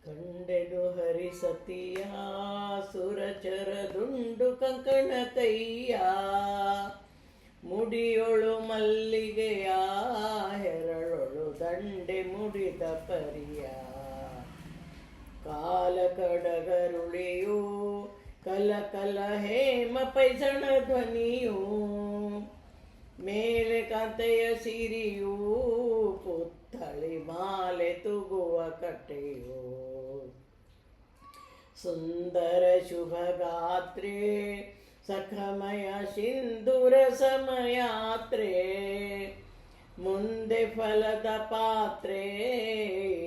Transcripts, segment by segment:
ಕಂಡೆನು ಹರಿಸತಿಯ ಸುರಚರ ದುಂಡು ಕಂಕಣ ಕೈಯ ಮುಡಿಯೊಳು ಮಲ್ಲಿಗೆಯ ಹೆರಳೊಳು ದಂಡೆ ಮುಡಿದ ಪರಿಯ ಕಾಲ ಕಡಗರುಳಿಯು ಕಲ ಕಲ ಹೇಮ ಪೈಸಣ ಧ್ವನಿಯು ಮೇಲೆ ಕಾಂತೆಯ ಸಿರಿಯೂ ಪುತ್ತಳಿ ಮಾಲೆ ತುಗುವ ಕಟ್ಟೆಯೋ ಸುಂದರ ಶುಭಗಾತ್ರೆ ಸಖಮಯ ಸಿಂಧೂರ ಸಮಯಾತ್ರೆ ಮುಂದೆ ಫಲದ ಪಾತ್ರೆ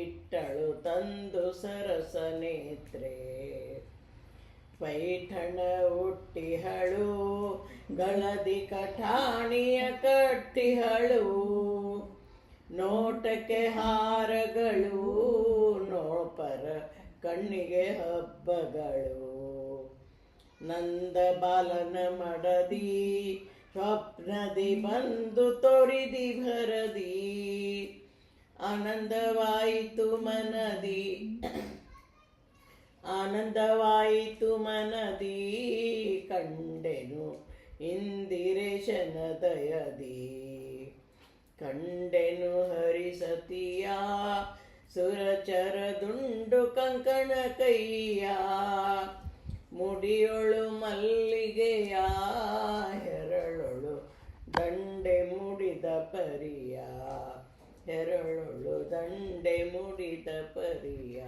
ಇಟ್ಟಳು ತಂದು ಸರಸ ನೇತ್ರೆ ಪೈಠಣ ಹುಟ್ಟಿಹಳು ಗಳದಿ ಕಠಾಣಿಯ ಕಟ್ಟಿಹಳು ನೋಟಕ್ಕೆ ಹಾರಗಳು ನೋಪರ ಕಣ್ಣಿಗೆ ಹಬ್ಬಗಳು ನಂದ ಬಾಲನ ಮಡದಿ ಸ್ವಪ್ನದಿ ಬಂದು ತೋರಿದಿ ಭರದಿ ಆನಂದವಾಯಿತು ಮನದಿ ಆನಂದವಾಯಿತು ಮನದಿ ಕಂಡೆನು ಇಂದಿರೇಶನ ದಯದಿ ಕಂಡೆನು ಹರಿಸತಿಯ ಸುರಚರ ದುಂಡು ಕಂಕಣ ಕೈಯ ಮುಡಿಯೊಳು ಮಲ್ಲಿಗೆಯ ಹೆರಳೊಳು ದಂಡೆ ಮುಡಿದ ಪರಿಯ ಹೆರಳೊಳು ದಂಡೆ ಮುಡಿದ ಪರಿಯ